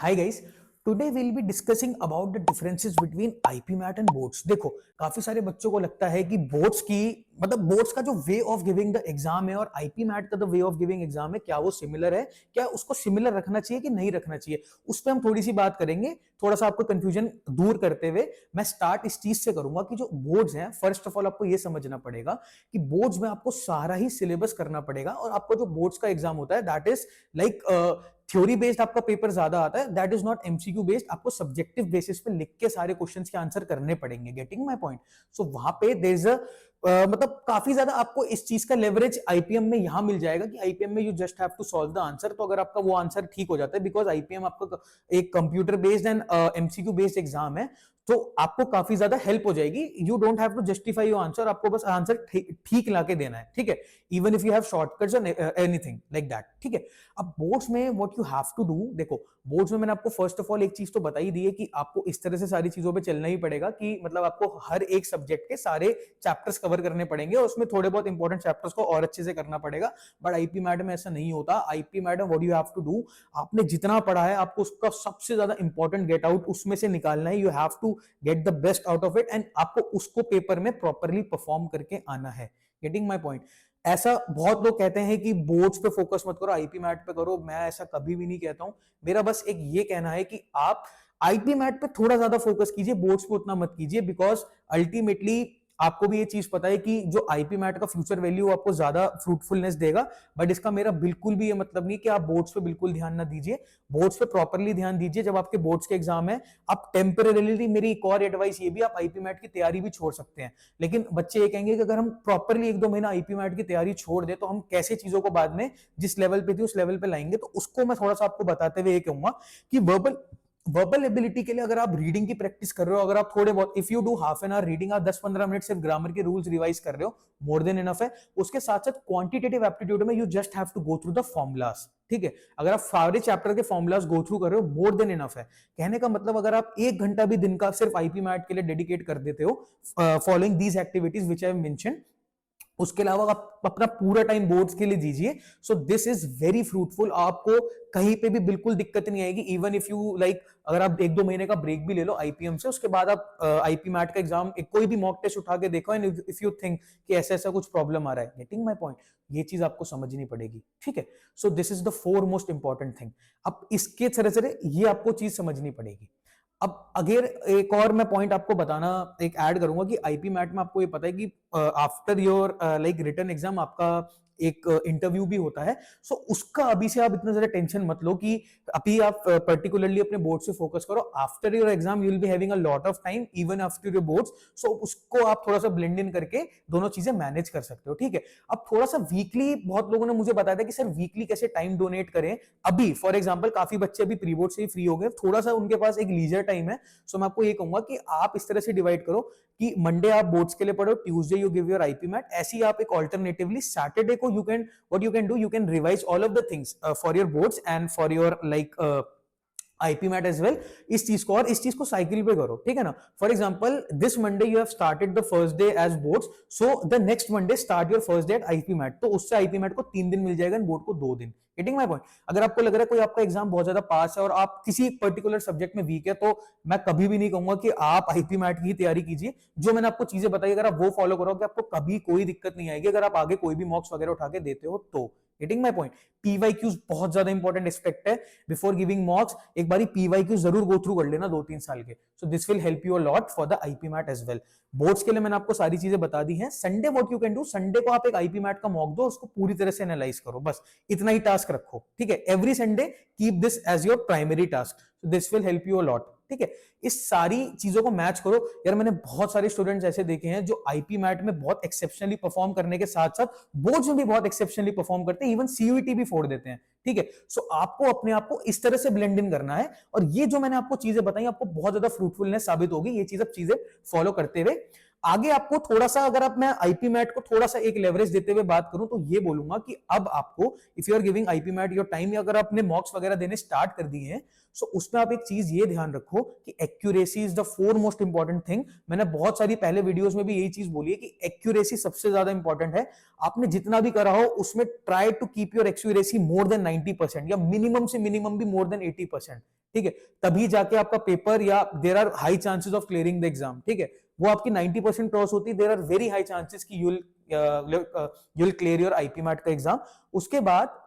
Hi guys. Today will be discussing about the differences between IP MAT and boards. देखो, काफी सारे बच्चों को लगता है कि बोर्ड्स की मतलब बोर्ड्स का जो way of giving the exam है और आईपी मैट का जो वे ऑफ गिविंग एग्जाम है, क्या वो सिमिलर है, क्या उसको सिमिलर रखना चाहिए कि नहीं रखना चाहिए। उस पर हम थोड़ी सी बात करेंगे, थोड़ा सा आपको कंफ्यूजन दूर करते हुए। मैं स्टार्ट इस चीज से करूंगा कि जो बोर्ड्स हैं, फर्स्ट ऑफ ऑल आपको ये समझना पड़ेगा कि बोर्ड्स में आपको सारा ही सिलेबस करना पड़ेगा और आपको जो बोर्ड्स का एग्जाम होता है that is like theory based आपका पेपर ज्यादा आता है, that is not MCQ based. आपको सब्जेक्टिव बेसिस पे लिख के सारे क्वेश्चंस के आंसर करने पड़ेंगे। Getting my point? सो वहां पे देयर इज मतलब काफी ज्यादा आपको इस चीज का लेवरेज आईपीएम में यहां मिल जाएगा कि आईपीएम में you just have to solve the answer. तो अगर आपका वो आंसर ठीक हो जाता है, बिकॉज आईपीएम आपका एक computer based and MCQ based exam है, तो आपको काफी ज्यादा हेल्प हो जाएगी। You don't have to justify your answer, आपको बस आंसर ठीक लाके देना है, ठीक है। Even if you have shortcuts और एनीथिंग लाइक दैट, ठीक है। अब बोर्ड्स में what you have to do, देखो बोर्ड्स में मैंने आपको फर्स्ट ऑफ ऑल एक चीज तो बता ही दी है कि आपको इस तरह से सारी चीजों पे चलना ही पड़ेगा कि मतलब आपको हर एक सब्जेक्ट के सारे चैप्टर्स कवर करने पड़ेंगे और उसमें थोड़े बहुत इंपॉर्टेंट चैप्टर्स को और अच्छे से करना पड़ेगा। बट आईपी मैट में ऐसा नहीं होता। आईपी मैट में what you have to do, आपने जितना पढ़ा है आपको उसका सबसे ज्यादा इंपॉर्टेंट गेट आउट उसमें से निकालना है। You have to get the best out of it and आपको उसको पेपर में प्रॉपरली परफॉर्म करके आना है। Getting my point? ऐसा बहुत लोग कहते हैं कि बोर्ड्स पे फोकस मत करो, आईपी मैट पे करो। मैं ऐसा कभी भी नहीं कहता हूं। मेरा बस एक ये कहना है कि आप आईपी मैट पे थोड़ा ज्यादा फोकस कीजिए, बोर्ड्स पे उतना मत कीजिए, बिकॉज अल्टीमेटली आपको भी ये चीज पता है कि जो आईपी मैट का फ्यूचर वैल्यू आपको ज्यादा फ्रूटफुलनेस देगा। बट इसका मेरा बिल्कुल भी ये मतलब नहीं कि आप बोर्ड्स पे बिल्कुल ध्यान ना दीजिए। बोर्ड्स पे प्रॉपरली ध्यान दीजिए। जब आपके बोर्ड्स के एग्जाम है, आप टेम्परेली, मेरी एक और एडवाइस ये भी, आप आईपी मैट की तैयारी भी छोड़ सकते हैं। लेकिन बच्चे ये कहेंगे कि अगर हम प्रॉपरली 1-2 महीना आईपी मैट की तैयारी छोड़ दे तो हम कैसे चीजों को बाद में जिस लेवल पे थी उस लेवल पे लाएंगे। तो उसको मैं थोड़ा सा आपको बताते हुए ये कहूंगा कि वर्बल एबिलिटी के लिए अगर आप रीडिंग की प्रैक्टिस कर रहे हो, अगर आप थोड़े बहुत, if you do half an hour reading, आप 10-15 मिनट सिर्फ ग्रामर के रूल्स रिवाइज कर रहे हो, मोर देन इनफ है। उसके साथ साथ क्वांटिटेटिव एप्टीट्यूड में you just have to go through the formulas, ठीक है। अगर आप सारे चैप्टर के फॉर्मुलास गो थ्रू कर रहे हो, मोर देन इनफ है। कहने का मतलब अगर आप 1 घंटा भी दिन का सिर्फ आईपी मैट के लिए डेडिकेट कर देते हो, following these activities which I mention, उसके अलावा आप अपना पूरा टाइम बोर्ड्स के लिए दीजिए। So this is very fruitful. आपको कहीं पे भी बिल्कुल दिक्कत नहीं आएगी। इवन इफ यू लाइक, अगर आप 1-2 महीने का ब्रेक भी ले लो आईपीएम से, उसके बाद आप आईपी मैट का एग्जाम कोई भी मॉक टेस्ट उठा के देखो एंड इफ यू थिंक कि ऐसा ऐसा कुछ प्रॉब्लम आ रहा है, गेटिंग माय पॉइंट, ये चीज आपको समझनी पड़ेगी, ठीक है। So this is the 4 most important thing. अब इसके तरह तरह ये आपको चीज समझनी पड़ेगी। अब अगर एक और मैं पॉइंट आपको बताना एक ऐड करूंगा कि आईपी मैट में आपको ये पता है कि after your like written exam आपका एक इंटरव्यू भी होता है। सो उसका अभी से आप इतना ज्यादा टेंशन मत लो कि अभी आप पर्टिकुलरली अपने बोर्ड से फोकस करो। After your exam you will be having a lot of time even after your boards. So उसको आप थोड़ा सा ब्लेंड इन करके दोनों चीजें मैनेज कर सकते हो, ठीक है। अब थोड़ा सा वीकली, बहुत लोगों ने मुझे बताया था कि सर वीकली कैसे टाइम डोनेट करें। अभी फॉर एग्जांपल काफी बच्चे अभी प्री बोर्ड से ही फ्री हो गए, थोड़ा सा उनके पास एक लीजर टाइम है। सो मैं आपको ये कहूंगा कि आप इस तरह से डिवाइड करो कि मंडे आप बोर्ड्स के लिए पढ़ो, Tuesday you give your IP MAT. ऐसे ही आप एक ऑल्टरनेटिवली सैटरडे को you can, what you can do, you can revise all of the things for your boards and for your like IP MAT as well. इस चीज को, और इस चीज को साइकिल पे करो, ठीक है ना। For example this Monday you have started the first day as boards, so the next Monday start your first day at IP MAT. तो उससे आईपी मैट को 3 दिन मिल जाएगा, बोर्ड को 2 दिन। Getting my point? अगर आपको लग रहा है कोई आपका एग्जाम बहुत ज्यादा पास है और आप किसी पर्टिकुलर सब्जेक्ट में वीक है, तो मैं कभी भी नहीं कहूंगा कि आप आईपी मैट की तैयारी कीजिए। जो मैंने आपको चीजें बताई, अगर आप वो फॉलो करोगे, आपको कभी कोई दिक्कत नहीं आएगी अगर आप आगे कोई भी मॉक्स वगैरह उठा के देते हो तो। Getting my point? पीवाईक्यूज बहुत ज्यादा इंपॉर्टेंट एस्पेक्ट है। बिफोर गिविंग मॉक्स एक बारी पीवाईक्यू जरूर गो थ्रू कर लेना 2-3 साल के। So this will help you a lot for the IP MAT as well. Boards के लिए मैंने आपको सारी चीजें बता दी हैं। Sunday what you can do, Sunday को आप एक आईपी मैट का मॉक दो, उसको पूरी तरह से एनालाइज करो, बस इतना ही टास्क रखो, ठीक है। Every Sunday keep this as your primary task, so this will help you a lot, ठीक है। इस सारी चीजों को मैच करो। यार मैंने बहुत सारे स्टूडेंट्स ऐसे देखे हैं जो आईपी मैट में बहुत एक्सेप्शनली परफॉर्म करने के साथ साथ बोर्ड्स में भी बहुत एक्सेप्शनली परफॉर्म करते हैं, इवन सीयूईटी भी फोड़ देते हैं, ठीक है। सो आपको अपने आप को इस तरह से ब्लेंड इन करना है। और ये जो मैंने आपको चीजें बताई, आपको बहुत ज्यादा फ्रूटफुलनेस साबित होगी ये चीज, अब चीजें फॉलो करते हुए आगे आपको थोड़ा सा, अगर आप, मैं आईपी मैट को थोड़ा सा एक लेवरेज देते हुए बात करूं तो ये बोलूंगा कि अब आपको, if you are giving IP MAT your time, या अगर आपने मॉक्स वगैरह देने स्टार्ट कर दिए हैं, सो उसमें आप एक चीज ये ध्यान रखो कि accuracy is the 4 most important thing. मैंने बहुत सारी पहले वीडियोस में भी यही चीज बोली है कि एक्यूरेसी सबसे ज्यादा इंपॉर्टेंट है। आपने जितना भी करा हो उसमें try to keep your accuracy more than 90%, या मिनिमम से मिनिमम भी मोर देन 80%। ठीक है, तभी जाके आपका पेपर या there are high chances of clearing the exam, ठीक है, वो आपकी 90% क्रॉस होती है, there are very high chances कि you'll clear your IP MAT का एग्जाम। उसके बाद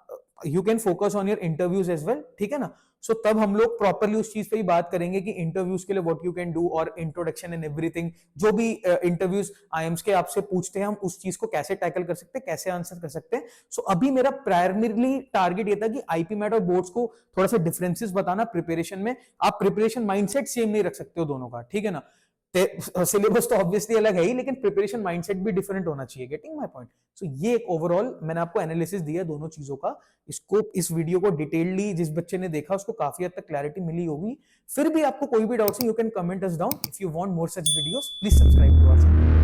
you can focus on your interviews as well, ठीक है ना। सो तब हम लोग प्रॉपरली उस चीज पे ही बात करेंगे कि इंटरव्यूज के लिए व्हाट यू कैन डू और इंट्रोडक्शन एंड एवरीथिंग, जो भी इंटरव्यूज आईएम्स के आपसे पूछते हैं हम उस चीज को कैसे टैकल कर सकते हैं, कैसे आंसर कर सकते हैं। सो अभी मेरा प्राइमरीली टारगेट ये था कि आईपी मैट और बोर्ड्स को थोड़ा सा डिफरेंसेस बताना प्रिपरेशन में। आप प्रिपरेशन माइंडसेट सेम नहीं रख सकते हो दोनों का, ठीक है ना। सिलेबस तो ऑब्वियसली अलग है ही, लेकिन प्रिपरेशन माइंडसेट भी डिफरेंट होना चाहिए। Getting my point. सो ये एक ओवरऑल मैंने आपको एनालिसिस दिया दोनों चीजों का। इसको इस वीडियो को डिटेलली जिस बच्चे ने देखा उसको काफी हद तक क्लैरिटी मिली होगी। फिर भी आपको कोई भी डाउट है, you can comment us down. If you want more such videos, please subscribe to our channel.